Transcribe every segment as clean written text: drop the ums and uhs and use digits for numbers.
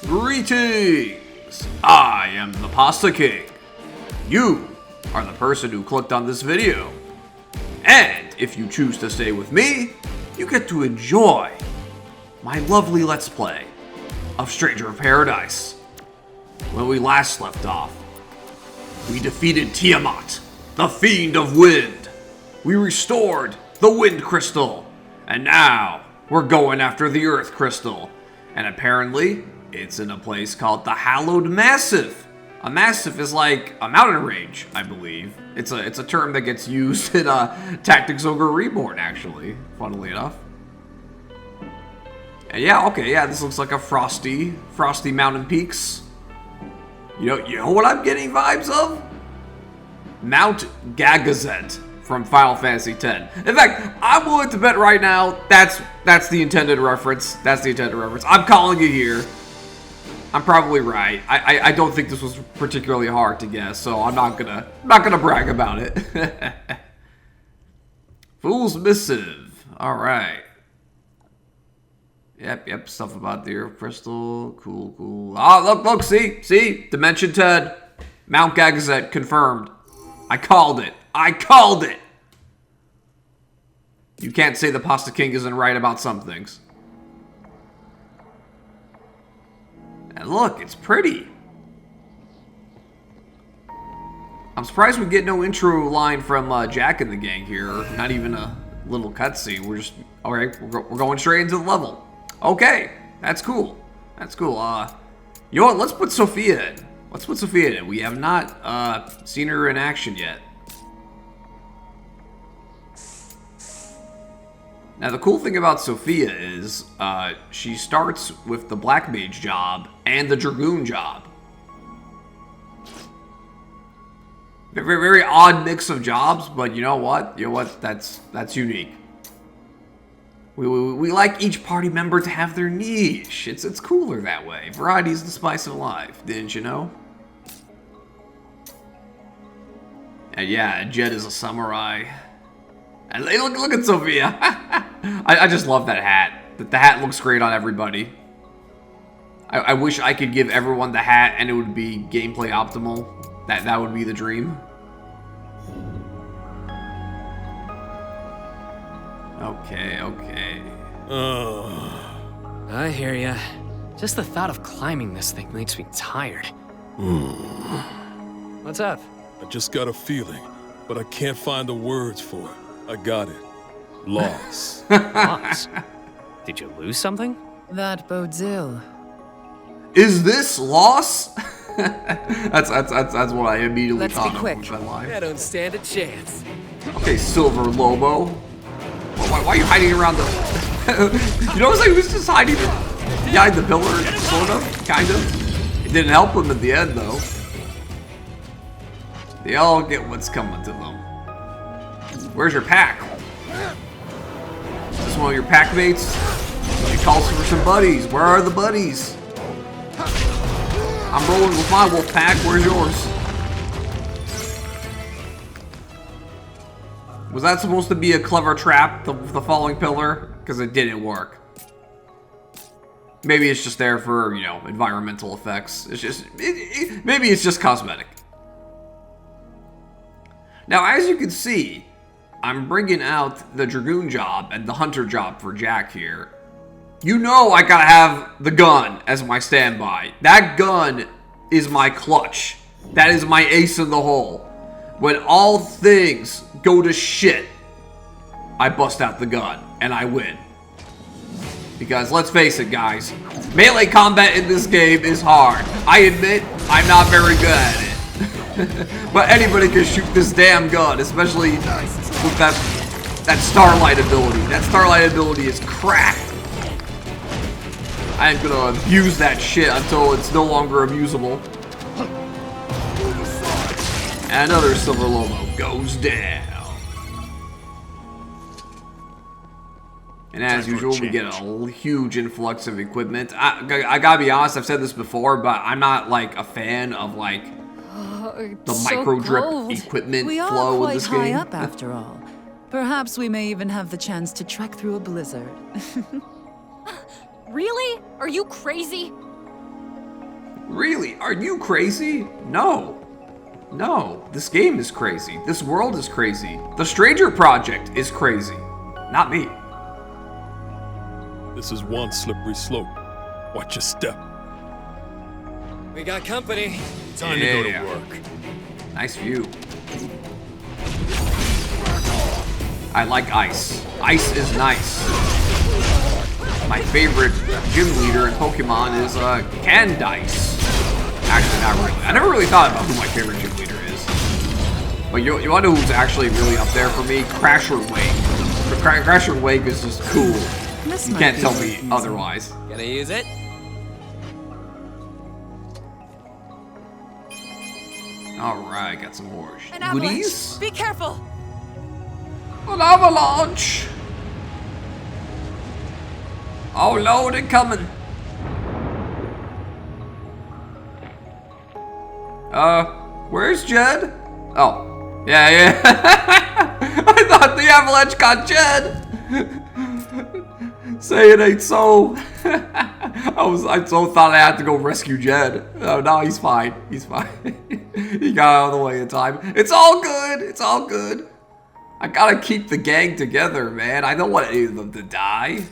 Greetings! I am the Pasta King. You are the person who clicked on this video. And if you choose to stay with me, you get to enjoy my lovely Let's Play of Stranger of Paradise. When we last left off, we defeated Tiamat, the Fiend of Wind. We restored the Wind Crystal. And now we're going after the Earth Crystal. And apparently, it's in a place called the Hallowed Massif. A massif is like a mountain range, I believe. It's a term that gets used in Tactics Ogre Reborn, actually, funnily enough. And yeah, okay, yeah, this looks like a frosty mountain peaks. You know what I'm getting vibes of? Mount Gagazet from Final Fantasy X. In fact, I'm willing to bet right now that's the intended reference. That's the intended reference. I'm calling it here. I'm probably right. I don't think this was particularly hard to guess, so I'm not gonna brag about it. Fool's Missive. All right. Yep. Stuff about the Earth Crystal. Cool. Oh, look, see, Dimension 10, Mount Gagazet confirmed. I called it. You can't say the Pasta King isn't right about some things. And look, it's pretty. I'm surprised we get no intro line from Jack and the gang here. Not even a little cutscene. We're just, alright, we're going straight into the level. Okay, that's cool. You know what, let's put Sophia in. We have not seen her in action yet. Now, the cool thing about Sophia is she starts with the Black Mage job and the Dragoon job. Very, very odd mix of jobs, but you know what? That's unique. We like each party member to have their niche. It's cooler that way. Variety is the spice of life, didn't you know? And yeah, Jed is a samurai. And look at Sophia. I just love that hat. The hat looks great on everybody. I wish I could give everyone the hat and it would be gameplay optimal. That would be the dream. Okay. I hear ya. Just the thought of climbing this thing makes me tired. What's up? I just got a feeling, but I can't find the words for it. I got it. Loss. Loss? Did you lose something? That bodes ill. Is this loss? that's what I immediately Let's thought be of quick. with that line. I don't stand a chance. Okay, Silver Lobo. Why are you hiding around the... You know, it's like he was just hiding behind the pillar, sort of, kind of. It didn't help him at the end, though. They all get what's coming to them. Where's your pack? Is this one of your pack mates? She calls for some buddies. Where are the buddies? I'm rolling with my wolf pack. Where's yours? Was that supposed to be a clever trap, the falling pillar? Because it didn't work. Maybe it's just there for, you know, environmental effects. It's just, maybe it's just cosmetic. Now, as you can see, I'm bringing out the Dragoon job and the Hunter job for Jack here. You know I gotta have the gun as my standby. That gun is my clutch. That is my ace in the hole. When all things go to shit, I bust out the gun and I win. Because let's face it, guys, melee combat in this game is hard. I admit I'm not very good at it. But anybody can shoot this damn gun, especially with that Starlight ability. That Starlight ability is cracked. I ain't gonna abuse that shit until it's no longer abusable. And another Silver Lobo goes down. And as usual, we get a huge influx of equipment. I gotta be honest, I've said this before, but I'm not like a fan of like the micro drip equipment flow in this game. We are quite high up after all. Perhaps we may even have the chance to trek through a blizzard. Really? Are you crazy? Really? Are you crazy? No. No. This game is crazy. This world is crazy. The Stranger Project is crazy. Not me. This is one slippery slope. Watch your step. We got company. Time to go to work. Nice view. I like ice. Ice is nice. My favorite gym leader in Pokemon is Candice. Actually, not really. I never really thought about who my favorite gym leader is. But you want to know who's actually really up there for me? Crasher Wake. Crasher Wake is just cool. You can't tell me otherwise. Gonna use it? Alright, got some more An avalanche. goodies. Be careful. An avalanche! Oh Lord, it coming. Where's Jed? Oh, yeah. I thought the avalanche got Jed. Say it ain't so. I so thought I had to go rescue Jed. Oh, no, he's fine. He's fine. He got out of the way in time. It's all good. It's all good. I gotta keep the gang together, man. I don't want any of them to die.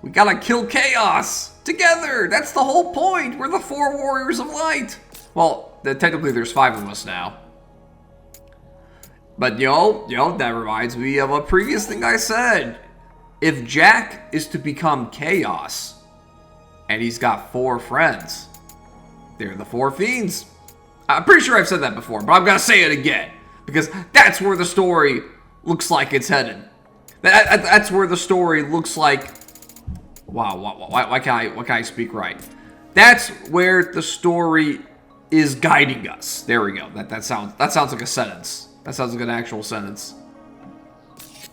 We gotta kill chaos together. That's the whole point. We're the 4 warriors of light. Well, technically there's 5 of us now. But yo, that reminds me of a previous thing I said. If Jack is to become chaos, and he's got 4 friends, they're the 4 fiends. I'm pretty sure I've said that before, but I'm gonna say it again. Because that's where the story looks like it's headed. That's where the story looks like... Wow, why can't I speak right? That's where the story is guiding us. There we go. That sounds like a sentence. That sounds like an actual sentence.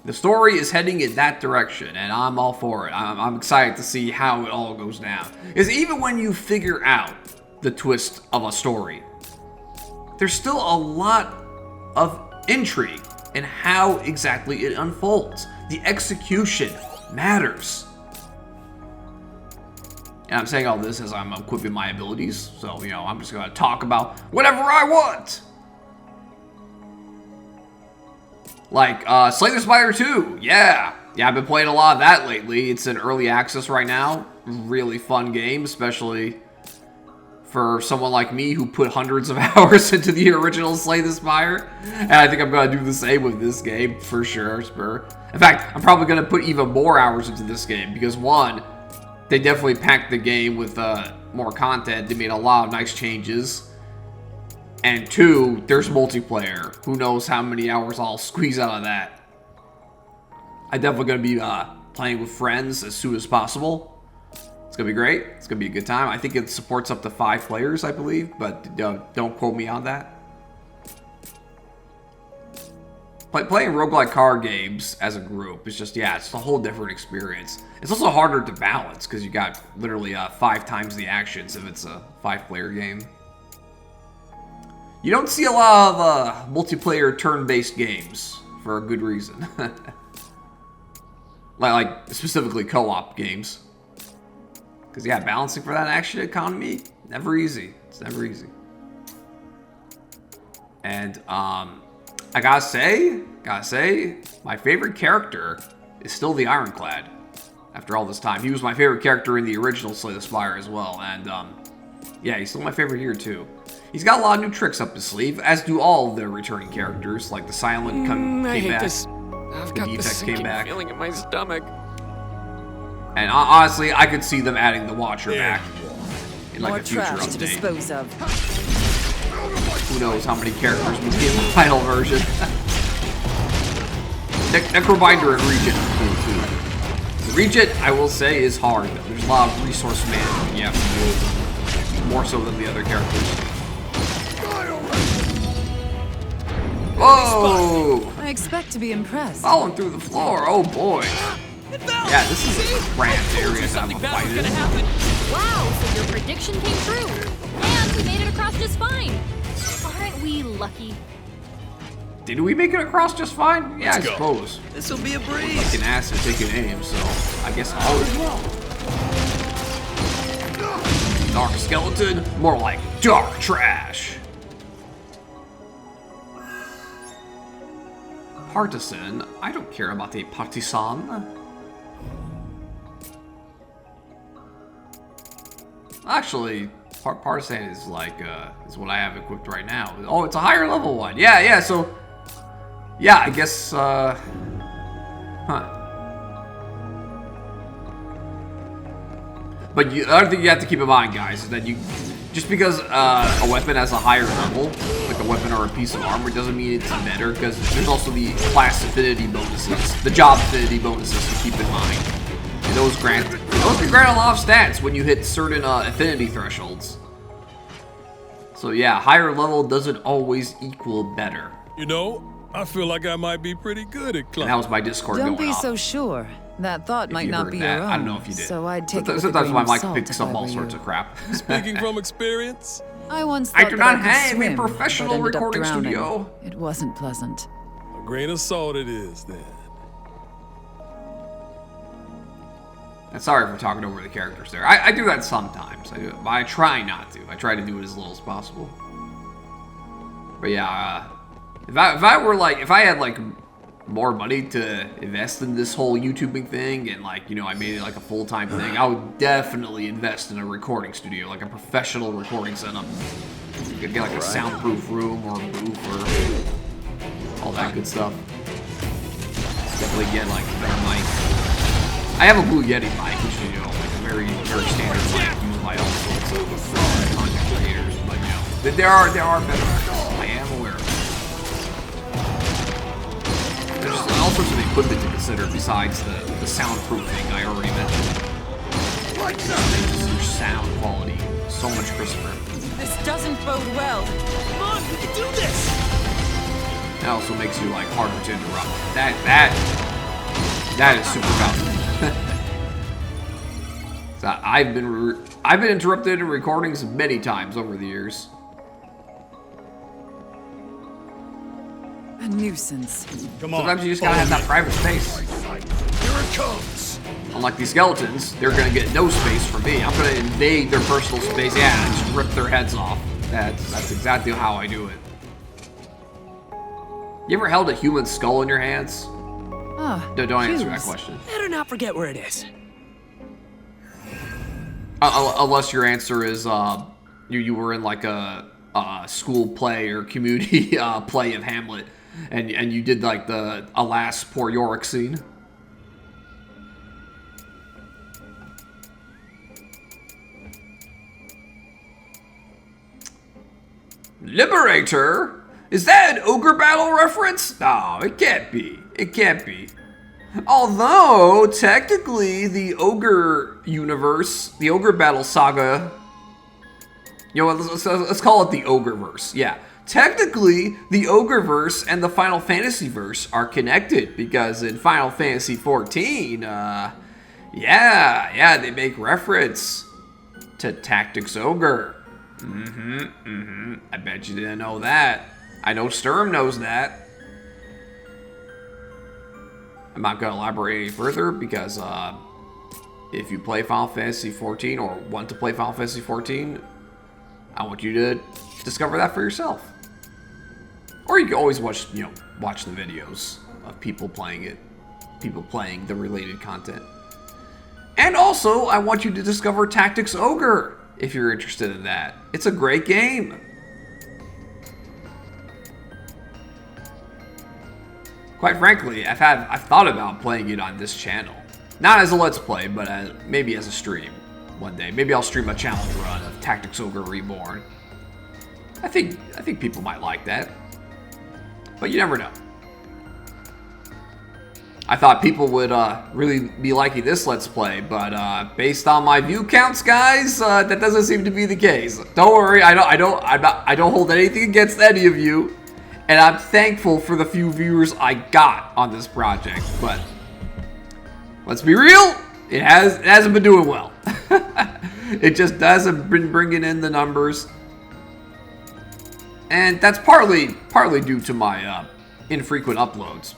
The story is heading in that direction, and I'm all for it. I'm excited to see how it all goes down. Because even when you figure out the twist of a story, there's still a lot of intrigue in how exactly it unfolds. The execution matters. And I'm saying all this as I'm equipping my abilities, so, I'm just going to talk about whatever I want. Like, Slay the Spire 2, yeah, I've been playing a lot of that lately. It's in early access right now. Really fun game, especially for someone like me who put hundreds of hours into the original Slay the Spire. And I think I'm going to do the same with this game, for sure. In fact, I'm probably going to put even more hours into this game, because 1, they definitely packed the game with more content. They made a lot of nice changes. And 2, there's multiplayer. Who knows how many hours I'll squeeze out of that. I'm definitely going to be playing with friends as soon as possible. It's going to be great. It's going to be a good time. I think it supports up to 5 players, I believe. But don't quote me on that. Playing roguelike card games as a group is just, it's a whole different experience. It's also harder to balance because you got literally 5 times the actions if it's a 5-player game. You don't see a lot of multiplayer turn-based games for a good reason. like specifically co-op games. Because balancing for that action economy, never easy. It's never easy. And I gotta say, my favorite character is still the Ironclad. After all this time, he was my favorite character in the original Slay the Spire as well, and he's still my favorite here too. He's got a lot of new tricks up his sleeve, as do all of the returning characters, like the Silent came back. I've got this sinking feeling in my stomach. And honestly, I could see them adding the Watcher back in like More a future trash update. to dispose of. Who knows how many characters will be in the final version. Necrobinder and Regent are cool too. The Regent, I will say, is hard. There's a lot of resource management you have to do, more so than the other characters. Whoa! I expect to be impressed. Falling through the floor, oh boy. Yeah, this is a cramped area to have a fight in. Wow, so your prediction came true. And we made it across just fine. Aren't we lucky? Did we make it across just fine? Yeah, I suppose. This'll be a breeze. Taking acid, taking aim, so I guess all is well. Dark skeleton, more like dark trash. Partisan, I don't care about a partisan. Actually, partisan is like, is what I have equipped right now. Oh, it's a higher level one. Yeah, so, yeah, I guess, huh. But the other thing you have to keep in mind, guys, is that just because a weapon has a higher level, like a weapon or a piece of armor, doesn't mean it's better, because there's also the class affinity bonuses, the job affinity bonuses to keep in mind. And those can grant a lot of stats when you hit certain affinity thresholds. So yeah, higher level doesn't always equal better. You know, I feel like I might be pretty good at climbing. And that was my Discord going Don't be off. so sure. That thought might not be that. your own. I don't know if you did. So I'd take it with a Sometimes grain my of mic salt picks if up I all were sorts you. of crap. Speaking from experience, I once I thought do that not could have a swim, professional but ended up recording drowning. studio. It wasn't pleasant. a grain of salt it is then. And sorry for talking over the characters there. I do that sometimes. I do it, but I try not to. I try to do it as little as possible. But yeah, if I had like more money to invest in this whole YouTubing thing, and like, you know, I made it like a full-time thing, I would definitely invest in a recording studio, like a professional recording setup. You could get like a soundproof room or a booth or all that good stuff. Definitely get like a better mic. I have a Blue Yeti mic, which is, you know, like a very standard mic used by all sorts of content creators, but you know, there are better mics. I am aware of it. There's just all sorts of equipment to consider besides the soundproofing I already mentioned. Just your sound quality so much crisper. This doesn't bode well. Come on, we can do this! That also makes you like harder to interrupt. That is super valuable. So I've been interrupted in recordings many times over the years. A nuisance. Sometimes you just gotta have that private space. Here it comes. Unlike these skeletons, they're gonna get no space from me. I'm gonna invade their personal space. Yeah, and just rip their heads off. That's exactly how I do it. You ever held a human skull in your hands? Don't answer that question. Better not forget where it is. Unless your answer is you were in like a school play or community play of Hamlet, and you did like the alas poor Yorick scene. Liberator? Is that an ogre battle reference? No, it can't be. It can't be. Although, technically, the ogre universe, the ogre battle saga, you know, let's call it the ogreverse. Yeah, technically, the ogreverse and the Final Fantasy verse are connected because in Final Fantasy 14, yeah, they make reference to Tactics Ogre. I bet you didn't know that. I know Sturm knows that. I'm not going to elaborate any further because if you play Final Fantasy 14 or want to play Final Fantasy 14, I want you to discover that for yourself. Or you can always watch the videos of people playing it, people playing the related content. And also, I want you to discover Tactics Ogre if you're interested in that. It's a great game. Quite frankly, I've thought about playing it on this channel. Not as a Let's Play, but maybe as a stream one day. Maybe I'll stream a challenge run of Tactics Ogre Reborn. I think people might like that. But you never know. I thought people would really be liking this Let's Play, but based on my view counts, guys, that doesn't seem to be the case. Don't worry, I don't hold anything against any of you. And I'm thankful for the few viewers I got on this project, but let's be real, it hasn't been doing well. It just hasn't been bringing in the numbers, and that's partly due to my infrequent uploads.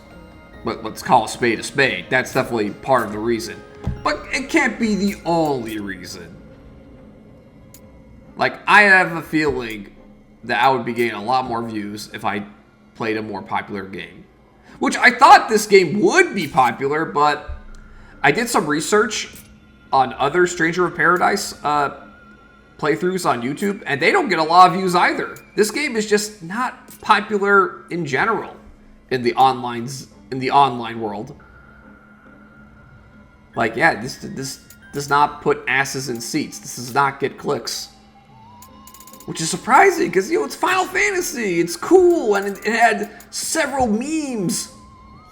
But let's call a spade a spade. That's definitely part of the reason, but it can't be the only reason. Like, I have a feeling that I would be getting a lot more views if I played a more popular game. Which I thought this game would be popular, but I did some research on other Stranger of Paradise playthroughs on YouTube, and they don't get a lot of views either. This game is just not popular in general in the online world. Like, yeah, this does not put asses in seats. This does not get clicks. Which is surprising, because, you know, it's Final Fantasy. It's cool, and it had several memes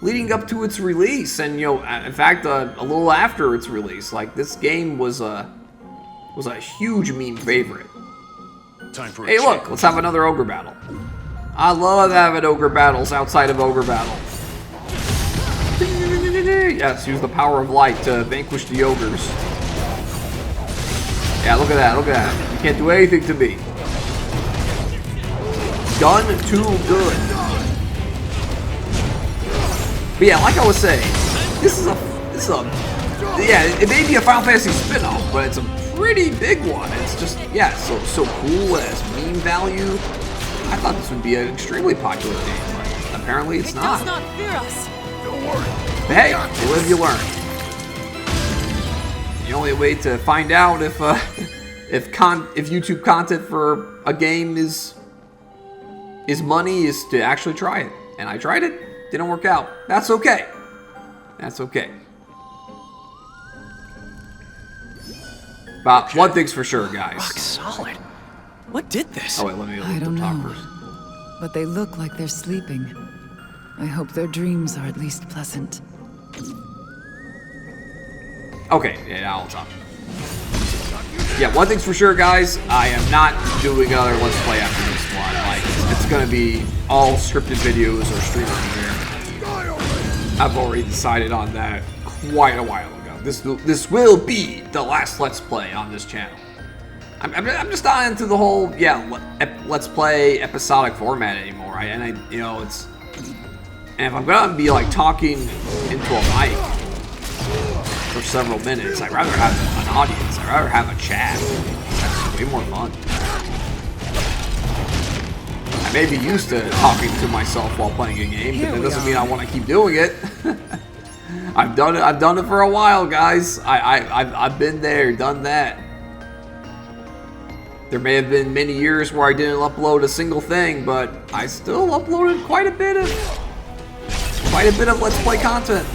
leading up to its release. And, you know, in fact, a little after its release. Like, this game was a huge meme favorite. Time for Hey, look, let's have another ogre battle. I love having ogre battles outside of ogre battle. Yes, use the power of light to vanquish the ogres. Yeah, look at that, look at that. You can't do anything to me. Done too good. But yeah, like I was saying, this is a yeah, it may be a Final Fantasy spin-off, but it's a pretty big one. It's just, yeah, so cool. It has meme value. I thought this would be an extremely popular game, but apparently it's not. It does not fear us. Don't worry. But hey, you live, you learn. The only way to find out if YouTube content for a game is money is to actually try it. And I tried it, didn't work out. That's okay. That's okay. But one thing's for sure, guys. Rock solid. What did this? Oh wait, let me I don't talk know. first. But they look like they're sleeping. I hope their dreams are at least pleasant. Okay, yeah, I'll talk. Yeah, one thing's for sure, guys. I am not doing another Let's Play after this one. Like, it's gonna be all scripted videos or streaming here. I've already decided on that quite a while ago. This will be the last Let's Play on this channel. I'm just not into the whole Let's Play episodic format anymore. You know, it's, and if I'm gonna be like talking into a mic for several minutes, I'd rather have an audience. I'd rather have a chat. That's way more fun. I may be used to talking to myself while playing a game, but that doesn't mean I want to keep doing it. I've done it for a while, guys. I've been there, done that. There may have been many years where I didn't upload a single thing, but I still uploaded quite a bit of Let's Play content.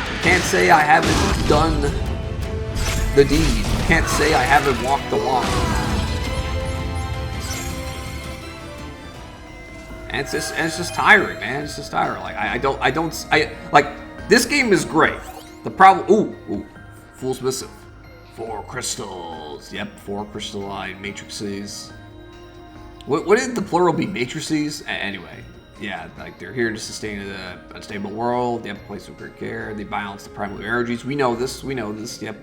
You can't say I haven't done the deed. You can't say I haven't walked the walk. And it's just tiring, man. It's just tiring. Like I like this game is great. The problem, ooh, Fool's Missive. 4 crystals. Yep, 4 crystalline matrices. What did the plural be? Matrices? Anyway, yeah, like they're here to sustain a stable world. They have a place of great care. They balance the primal energies. We know this. Yep.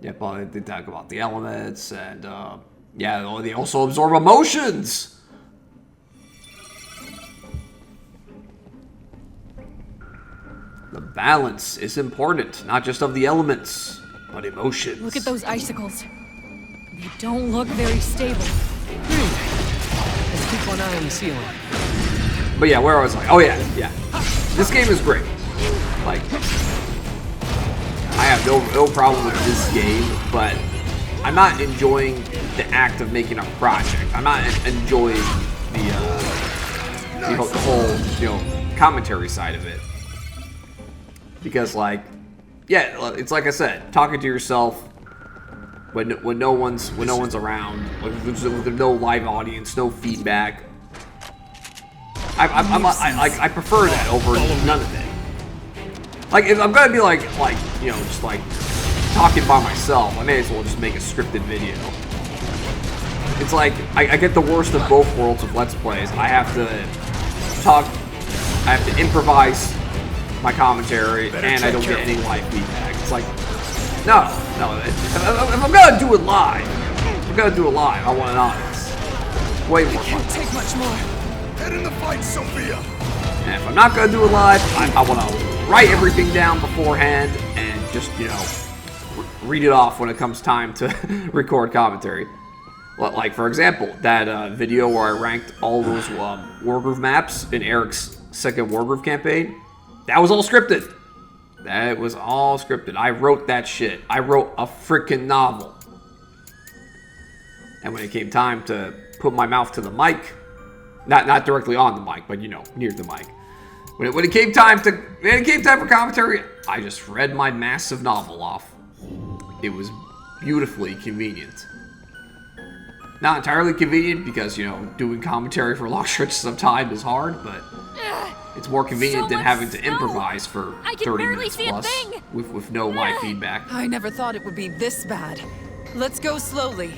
Yep. They talk about the elements, and yeah, they also absorb emotions. The balance is important, not just of the elements, but emotions. Look at those icicles. They don't look very stable. Let's keep one eye on the ceiling. But yeah, where I was like, oh yeah. This game is great. Like, I have no problem with this game, but I'm not enjoying the act of making a project. I'm not enjoying the whole, you know, commentary side of it. Because, like, yeah, it's like I said, talking to yourself when no one's around, when there's no live audience, no feedback. I prefer that over none of it. Like, if I'm gonna be like you know, just like talking by myself, I may as well just make a scripted video. It's like I get the worst of both worlds of Let's Plays. I have to talk, I have to improvise my commentary, and I don't get any live feedback. It's like, no. If I'm gonna do it live, I want an audience. Way more fun. Can't take much more. Head in the fight, Sophia. And if I'm not gonna do it live, I want to write everything down beforehand and just, you know, read it off when it comes time to record commentary. Well, like, for example, that video where I ranked all those Wargroove maps in Eric's second Wargroove campaign, that was all scripted. That was all scripted. I wrote that shit. I wrote a freaking novel. And when it came time to put my mouth to the mic, not directly on the mic, but, you know, near the mic. When it came time for commentary, I just read my massive novel off. It was beautifully convenient. Not entirely convenient because, you know, doing commentary for long stretches of time is hard, but it's more convenient than having to improvise for 30 minutes plus with no live feedback. I never thought it would be this bad. Let's go slowly.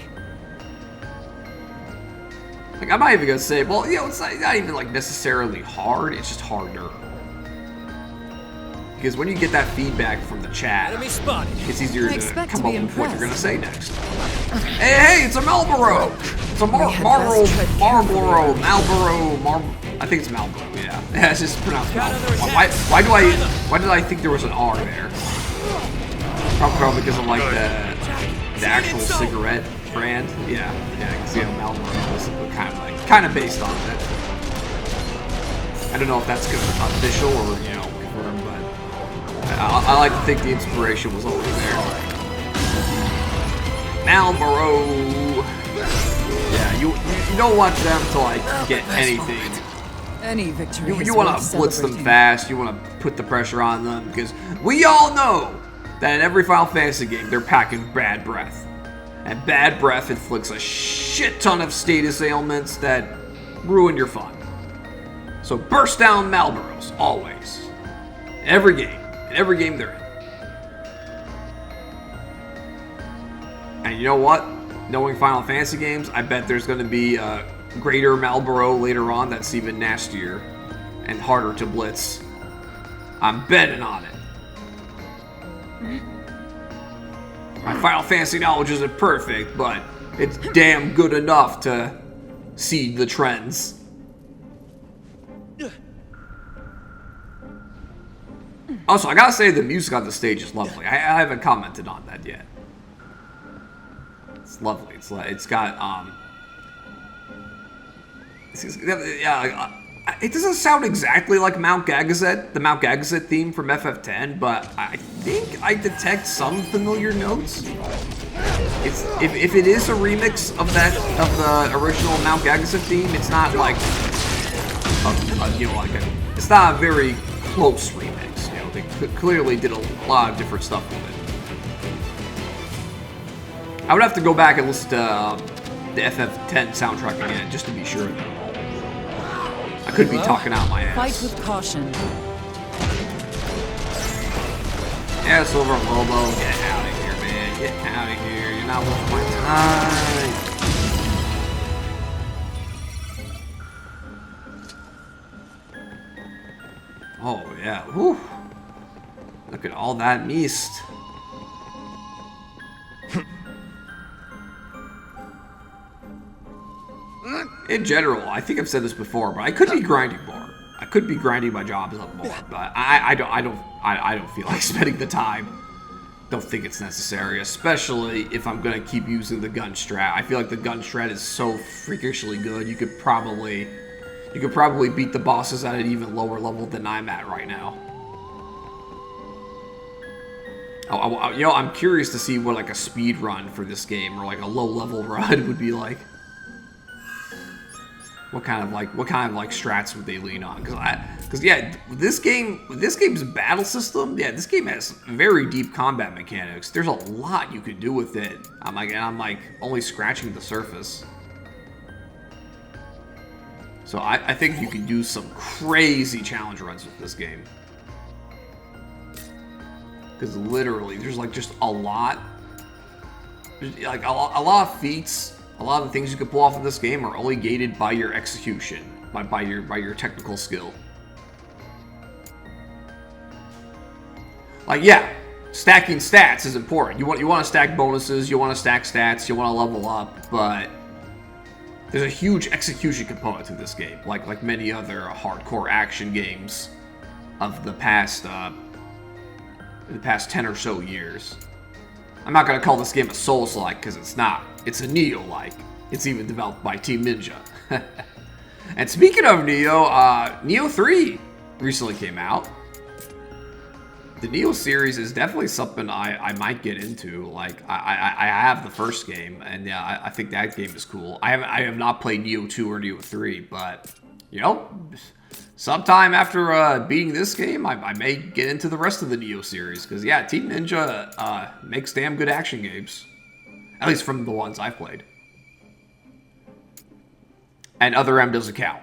Like, I'm not even gonna say, well, you know, it's not even like necessarily hard, it's just harder. Because when you get that feedback from the chat, it's easier to come up with what you're gonna say next. Hey, it's a Marlboro! It's a Marlboro, I think it's Marlboro, yeah. Yeah, it's just pronounced Marlboro. Why did I think there was an R there? Probably because of like the actual cigarette brand. Yeah, I can see how Marlboro was kind of based on it. I don't know if that's official or, you know, confirmed, but I like to think the inspiration was always there. Marlboro. Yeah, you don't want them to like get anything. Any victory. You want to blitz them fast. You want to put the pressure on them because we all know that in every Final Fantasy game they're packing bad breath, and bad breath inflicts a shit ton of status ailments that ruin your fun. So burst down Marlboros always, in every game they're in. And you know what? Knowing Final Fantasy games, I bet there's going to be a greater Marlboro later on that's even nastier and harder to blitz. I'm betting on it. My Final Fantasy knowledge isn't perfect, but it's damn good enough to see the trends. Also, I gotta say the music on the stage is lovely. I haven't commented on that yet. It's lovely. It's got it doesn't sound exactly like Mount Gagazet, the Mount Gagazet theme from FF10, but I think I detect some familiar notes. If it is a remix of the original Mount Gagazet theme, it's not like it's not a very close remix. You know, they clearly did a lot of different stuff with it. I would have to go back and listen to the FF10 soundtrack again just to be sure. I could be talking out my ass. Fight with caution. Yeah, Silver Lobo, get out of here, man. Get out of here. You're not worth my time. Oh, yeah. Whew. Look at all that mist. In general, I think I've said this before, but I could be grinding more. I could be grinding my jobs up more, but I don't feel like spending the time. Don't think it's necessary, especially if I'm gonna keep using the gun strat. I feel like the gun strat is so freakishly good. You could probably beat the bosses at an even lower level than I'm at right now. You know, I'm curious to see what like a speed run for this game or like a low level run would be like. What kind of strats would they lean on? Because yeah, this game's battle system. Yeah, this game has very deep combat mechanics. There's a lot you can do with it. I'm like only scratching the surface. So I think you can do some crazy challenge runs with this game. Because literally, there's like just a lot, like a lot of feats. A lot of the things you can pull off in this game are only gated by your execution, by your technical skill. Like, yeah, stacking stats is important. You want to stack bonuses, you want to stack stats, you want to level up, but there's a huge execution component to this game, like many other hardcore action games of the past 10 or so years. I'm not gonna call this game a Souls-like because it's not. It's a Neo-like. It's even developed by Team Ninja. And speaking of Neo, Neo 3 recently came out. The Neo series is definitely something I might get into. Like, I have the first game, and yeah, I think that game is cool. I have not played Neo 2 or Neo 3, but, you know, sometime after beating this game, I may get into the rest of the Neo series. Because, yeah, Team Ninja makes damn good action games. At least from the ones I've played. And Other M doesn't count.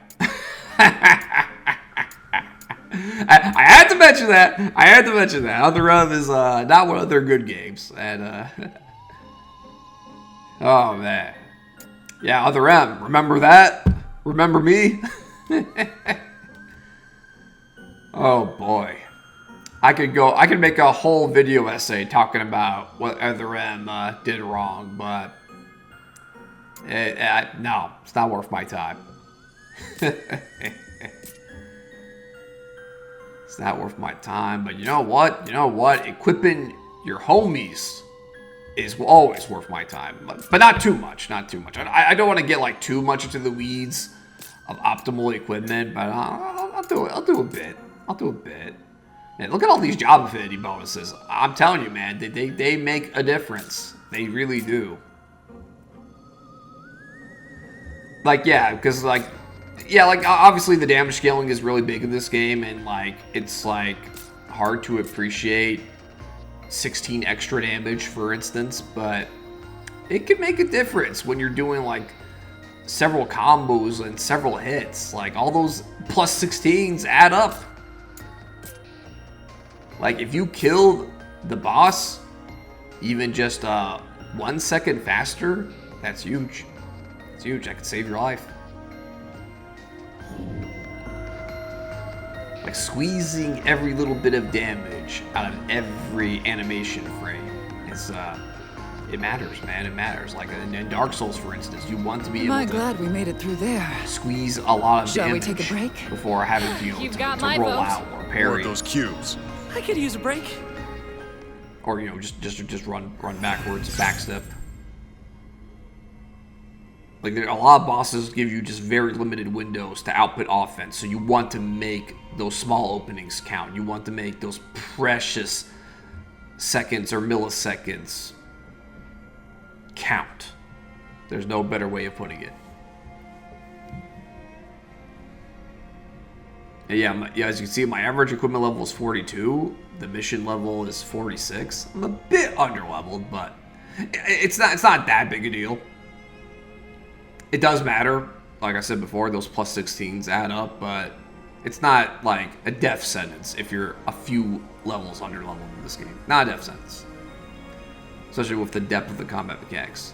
I had to mention that. I had to mention that. Other M is not one of their good games. And, oh, man. Yeah, Other M. Remember that? Remember me? Oh, boy. I could make a whole video essay talking about what Other M did wrong, but no, it's not worth my time. It's not worth my time, but you know what? You know what? Equipping your homies is always worth my time, but not too much. Not too much. I don't want to get like too much into the weeds of optimal equipment, but I'll do it. I'll do a bit. I'll do a bit. Man, look at all these job affinity bonuses. I'm telling you, man, they make a difference. They really do. Like, yeah, because, like, yeah, like, obviously the damage scaling is really big in this game, and, like, it's, like, hard to appreciate 16 extra damage, for instance, but it can make a difference when you're doing, like, several combos and several hits. Like, all those plus 16s add up. Like, if you kill the boss even just 1 second faster, that's huge. It's huge. That could save your life. Like, squeezing every little bit of damage out of every animation frame is, it matters, man. It matters. Like, in Dark Souls, for instance, you want to be able to... Am I glad we made it through there? Squeeze a lot of damage. Shall we take a break? Before having to, you know, You've to got my roll vote. out or More parry. of those cubes. I could use a break. Or, you know, just run backwards, backstep. Like, a lot of bosses give you just very limited windows to output offense, so you want to make those small openings count. You want to make those precious seconds or milliseconds count. There's no better way of putting it. And yeah, as you can see, my average equipment level is 42. The mission level is 46. I'm a bit underleveled, but it's not that big a deal. It does matter. Like I said before, those plus 16s add up, but it's not like a death sentence if you're a few levels underleveled in this game. Not a death sentence. Especially with the depth of the combat mechanics.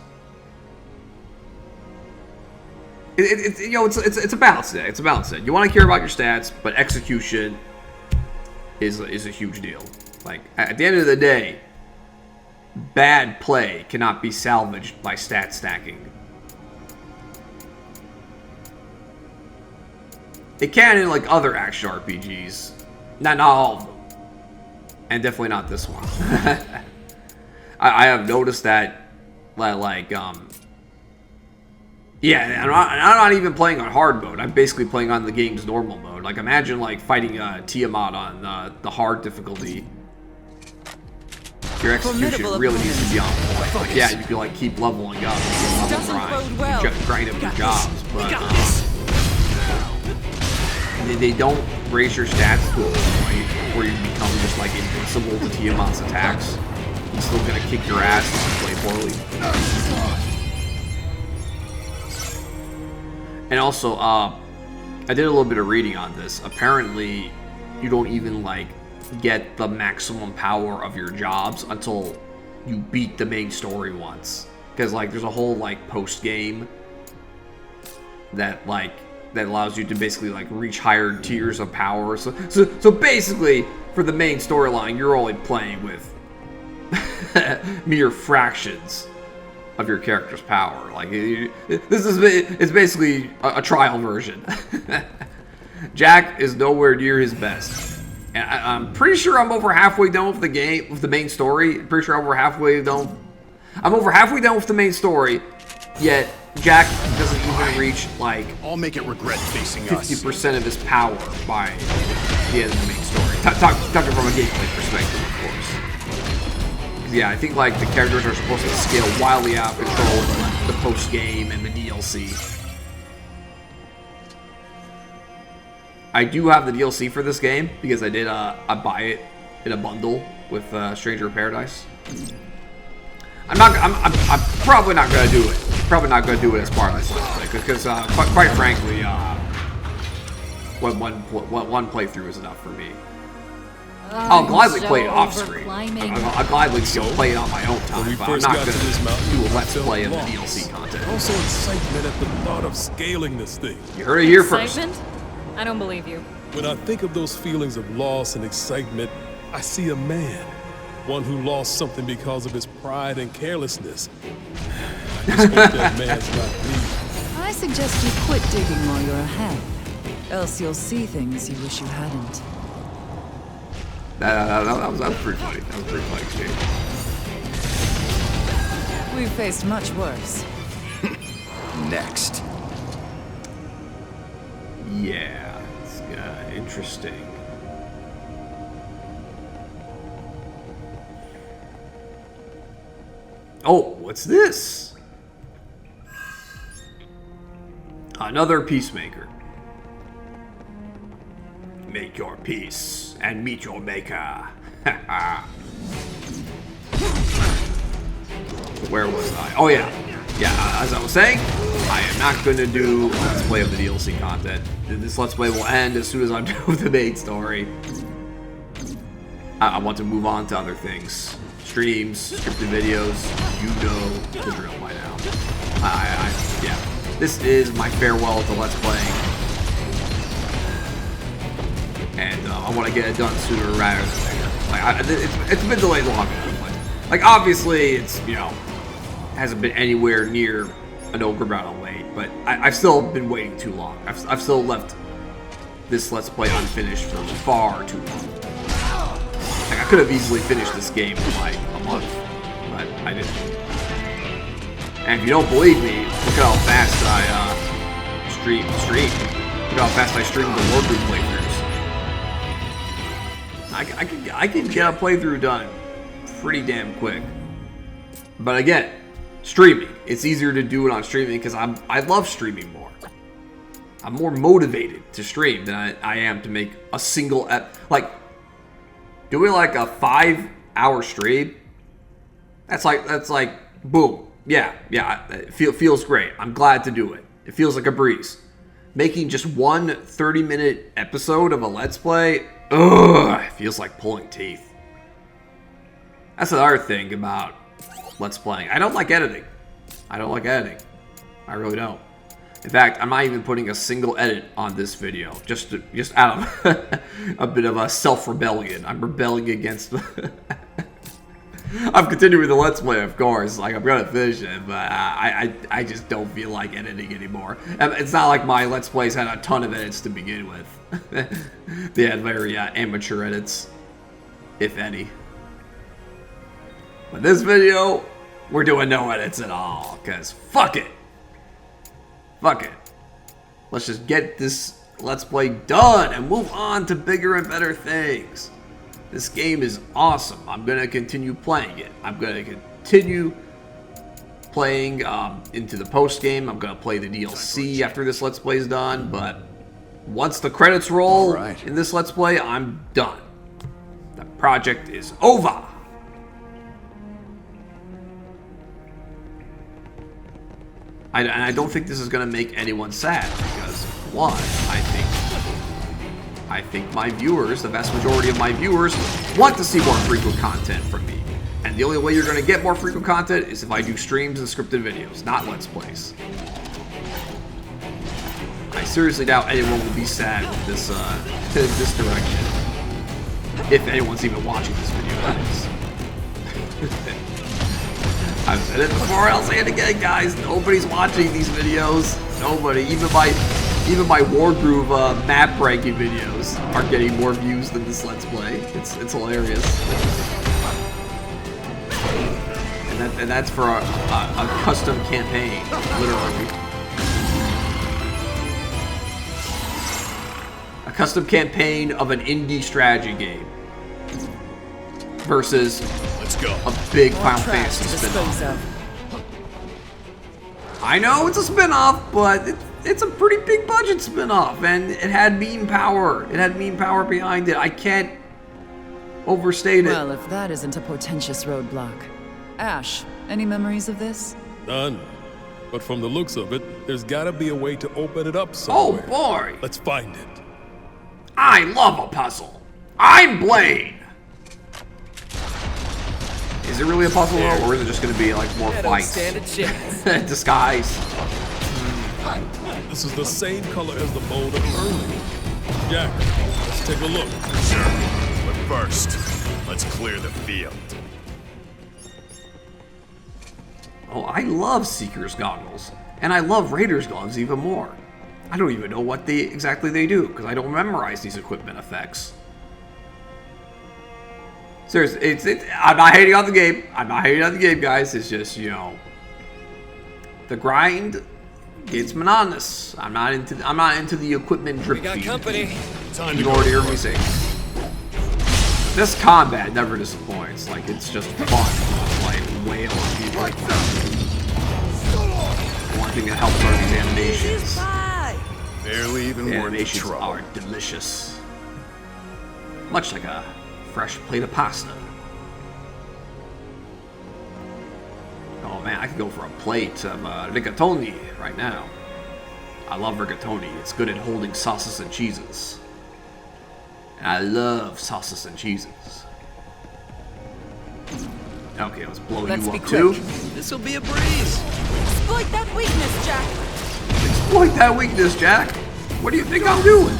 It's you know, it's a balance there. It's a balance there. You want to care about your stats, but execution is a huge deal. Like, at the end of the day, bad play cannot be salvaged by stat stacking. It can in, like, other action RPGs. Not all of them. And definitely not this one. I have noticed that, like, yeah, I'm not even playing on hard mode. I'm basically playing on the game's normal mode. Like, imagine, like, fighting Tiamat on the hard difficulty. Your execution really needs to be on point. Like, yeah, you can, like, keep leveling up. Doesn't bode well. Grind up your jobs, but they don't raise your stats to a point where you become just, like, invincible to Tiamat's attacks. He's still gonna kick your ass if you play poorly. And also, I did a little bit of reading on this. Apparently, you don't even, like, get the maximum power of your jobs until you beat the main story once. Because, like, there's a whole, like, post-game that allows you to basically, like, reach higher tiers of power. So basically, for the main storyline, you're only playing with mere fractions of your character's power. Like, it's basically a trial version. Jack is nowhere near his best. And I'm pretty sure I'm over halfway done with the game, with the main story. I'm pretty sure I'm over halfway done. I'm over halfway done with the main story, yet Jack doesn't even reach like I'll make it regret facing us. 50% of his power by the end of the main story. Talking from a gameplay perspective, of course. Yeah, I think like the characters are supposed to scale wildly out of control in the post game and the DLC. I do have the DLC for this game because I did I buy it in a bundle with Stranger of Paradise. I'm probably not gonna do it. Probably not gonna do it as part of this let's play because quite frankly, one playthrough is enough for me. I'll gladly play it off screen. I'll gladly still play it on my own time, but I'm not gonna do a let's play of the DLC content. Also excitement at the thought of scaling this thing. You heard it here first. Excitement? I don't believe you. When I think of those feelings of loss and excitement, I see a man. One who lost something because of his pride and carelessness. I just hope that man's not me. I suggest you quit digging while you're ahead. Else you'll see things you wish you hadn't. That was pretty funny. That was pretty funny exchange. We've faced much worse. Next. Yeah, it's interesting. Oh, what's this? Another peacemaker. Make your peace and meet your maker. Where was I? Oh yeah. Yeah, as I was saying, I am not going to do a Let's Play of the DLC content. This Let's Play will end as soon as I'm done with the main story. I want to move on to other things. Streams, scripted videos, you know the drill by now. Yeah. This is my farewell to Let's Playing. And I want to get it done sooner rather than later. Like, it's been delayed long enough. Like, obviously, it's, you know, hasn't been anywhere near an ogre battle late, but I've still been waiting too long. I've still left this Let's Play unfinished for far too long. Like, I could have easily finished this game in like a month, but I didn't. And if you don't believe me, look at how fast I stream. Look at how fast I stream the War Group playthroughs. I can get a playthrough done pretty damn quick. But again, streaming. It's easier to do it on streaming because I love streaming more. I'm more motivated to stream than I am to make a single like doing like a 5-hour stream. That's like boom. Yeah. It feels great. I'm glad to do it. It feels like a breeze. Making just one 30-minute episode of a Let's Play, it feels like pulling teeth. That's another thing about Let's Playing. I don't like editing. I really don't. In fact, I'm not even putting a single edit on this video. Just out of a bit of a self-rebellion. I'm rebelling against... I'm continuing the Let's Play, of course. Like, I'm gonna finish it, but I just don't feel like editing anymore. It's not like my Let's Plays had a ton of edits to begin with. They had very amateur edits, if any. But this video, we're doing no edits at all, because fuck it. Fuck it. Let's just get this Let's Play done and move on to bigger and better things. This game is awesome. I'm going to continue playing it. I'm going to continue playing into the post-game. I'm going to play the DLC after this Let's Play is done, but once the credits roll in this Let's Play, I'm done. The project is over. I don't think this is going to make anyone sad because, one, I think my viewers, the vast majority of my viewers, want to see more frequent content from me. And the only way you're going to get more frequent content is if I do streams and scripted videos, not Let's Plays. I seriously doubt anyone will be sad with this, this direction. If anyone's even watching this video, that is. I've said it before, I'll say it again, guys. Nobody's watching these videos. Nobody. Even my Even my Wargroove map ranking videos are getting more views than this Let's Play. It's hilarious. And that's for a custom campaign, literally. A custom campaign of an indie strategy game versus a big Final Fantasy spin-off. I know it's a spin-off, but it's a pretty big budget spin-off, and it had meme power. It had meme power behind it. I can't overstate it. Well, if that isn't a portentous roadblock. Ash, any memories of this? None. But from the looks of it, there's gotta be a way to open it up somewhere. Oh boy! Let's find it. I love a puzzle. I'm Blaine. Is it really a puzzle, or is it just going to be like more fights? Stand a chance. Disguise. This is the same color as the boulder earlier. Jack, let's take a look. Sure. But first, let's clear the field. Oh, I love Seeker's goggles, and I love Raider's gloves even more. I don't even know what exactly they do, because I don't memorize these equipment effects. Seriously, I'm not hating on the game. I'm not hating on the game, guys. It's just, you know, the grind gets monotonous. I'm not into the equipment drip feed. We got company. You already heard me say. This combat never disappoints. Like, it's just fun. Like, wail on people. One thing that helps are these animations. Barely even The worth the animations trouble. are delicious. Much like a fresh plate of pasta. Oh man, I could go for a plate of rigatoni right now. I love rigatoni. It's good at holding sauces and cheeses. And I love sauces and cheeses. Okay, let's blow you up too. This'll be a breeze. Exploit that weakness, Jack. Exploit that weakness, Jack. What do you think I'm doing?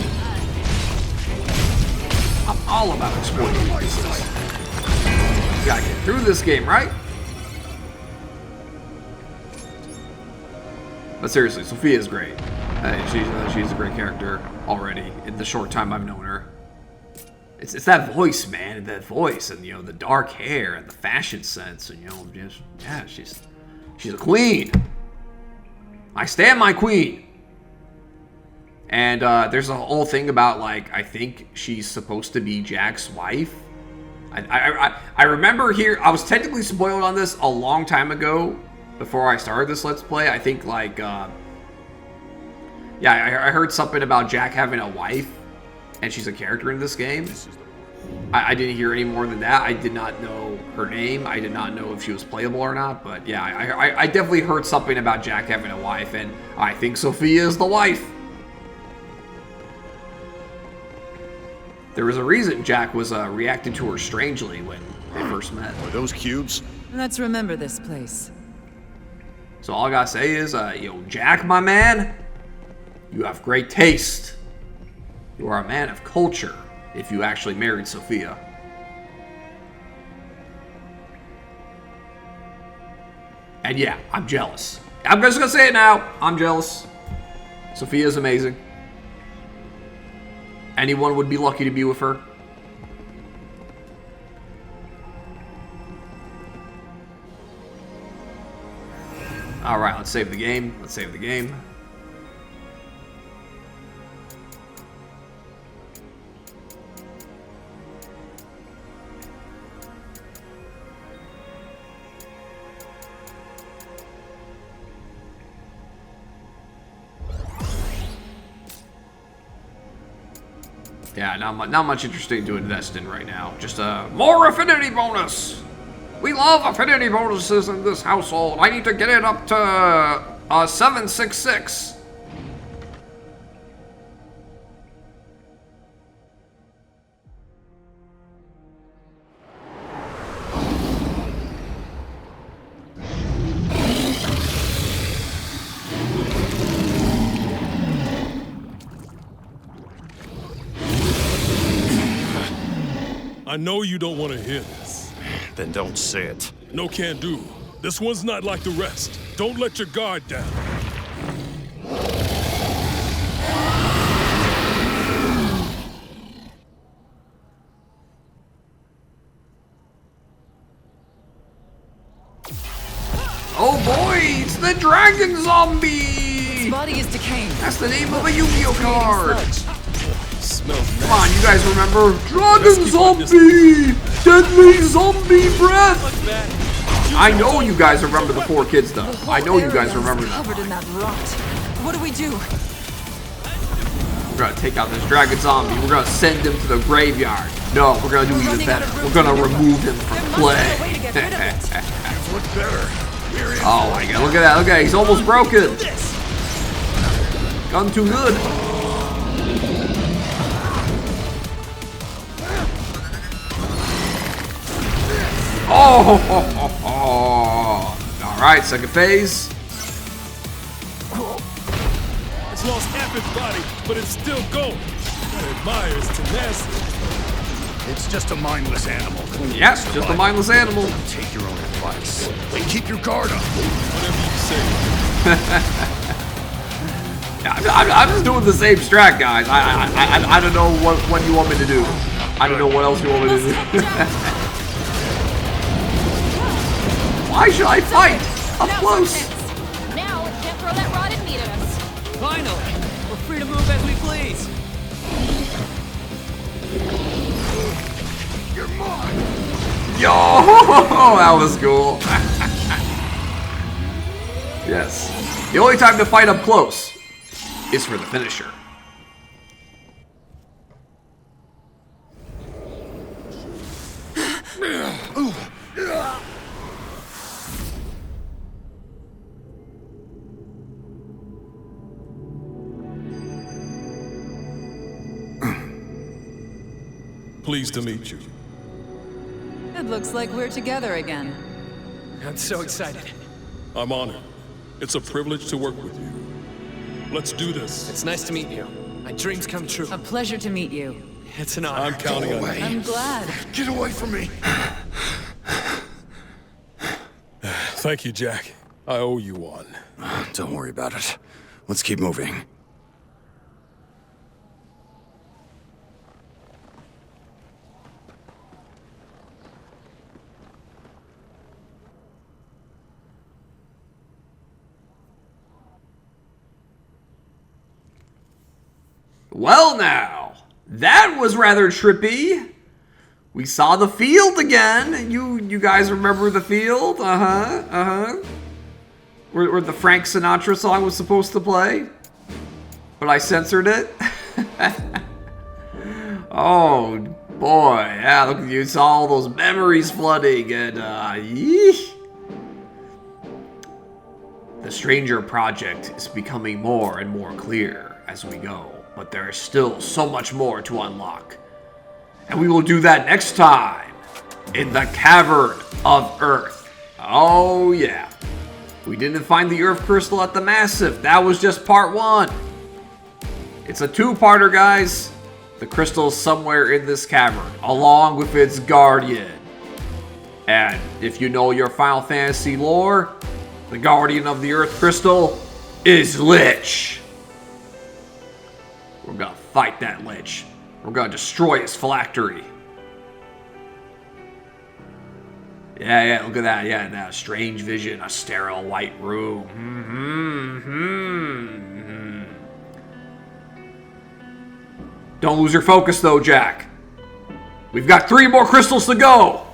I'm all about exploiting weaknesses. You gotta get through this game, right? But seriously, Sophia is great. She's a great character already in the short time I've known her. It's that voice, man, that voice, and you know the dark hair and the fashion sense, and you know, just, yeah, she's a queen. I stand my queen. And there's a whole thing about, like, I think she's supposed to be Jack's wife. I remember here, I was technically spoiled on this a long time ago before I started this Let's Play. I think, like, yeah, I heard something about Jack having a wife, and she's a character in this game. I didn't hear any more than that. I did not know her name. I did not know if she was playable or not. But yeah, I definitely heard something about Jack having a wife, and I think Sophia is the wife. There was a reason Jack was reacting to her strangely when they first met. Are those cubes? Let's remember this place. So all I gotta say is, yo, Jack, my man, you have great taste. You are a man of culture if you actually married Sophia. And yeah, I'm jealous. I'm just gonna say it now. I'm jealous. Sophia's amazing. Anyone would be lucky to be with her. Alright, let's save the game. Let's save the game. Yeah, not much interesting to invest in right now. Just more affinity bonus. We love affinity bonuses in this household. I need to get it up to 766. I know you don't want to hear this. Then don't say it. No can do. This one's not like the rest. Don't let your guard down. Oh boy, it's the dragon zombie! His body is decaying. That's the name of a Yu-Gi-Oh card! Smells Come on, nasty. you guys remember? Let's Dragon keep like this. zombie! Deadly zombie breath! I know you guys remember the 4 kids though. I know you guys remember that. Covered in that rot. What do we do? We're gonna take out this dragon zombie. We're gonna send him to the graveyard. No, we're gonna do even better. We're gonna remove him from play. Look better. Oh my god, look at that. Look at that. He's almost broken. Gun too good. Oh! Alright, second phase. It's lost half its body, but it's still going. I admire its tenacity. It's just a mindless animal. Yes, just a mindless animal. Take your own advice and keep your guard up. Whatever you say. I'm just doing the same strat, guys. I don't know what you want me to do. I don't know what else you want me to do. Why should I fight? Up close. Now it can't throw that rotted meat at us. Finally! We're free to move as we please! You're mine. Yo, that was cool. Yes. The only time to fight up close is for the finisher. Pleased to meet you. It looks like we're together again. I'm so excited. I'm honored. It's a privilege to work with you. Let's do this. It's nice to meet you. My dreams come true. A pleasure to meet you. It's an honor. I'm counting on you. I'm glad. Get away from me. Thank you, Jack. I owe you one. Don't worry about it. Let's keep moving. Well now, that was rather trippy. We saw the field again. You guys remember the field? Where the Frank Sinatra song was supposed to play, but I censored it. Oh boy, yeah, look, you saw all those memories flooding, and yeesh. The Stranger Project is becoming more and more clear as we go, but there is still so much more to unlock. And we will do that next time in the Cavern of Earth. Oh yeah. We didn't find the Earth Crystal at the Massif. That was just part 1. It's a 2-parter, guys. The crystal is somewhere in this cavern, along with its guardian. And if you know your Final Fantasy lore, the guardian of the Earth Crystal is Lich. We're gonna fight that Lich. We're gonna destroy his phylactery. Yeah, look at that. Yeah, that strange vision, a sterile white room. Don't lose your focus though, Jack. We've got 3 more crystals to go.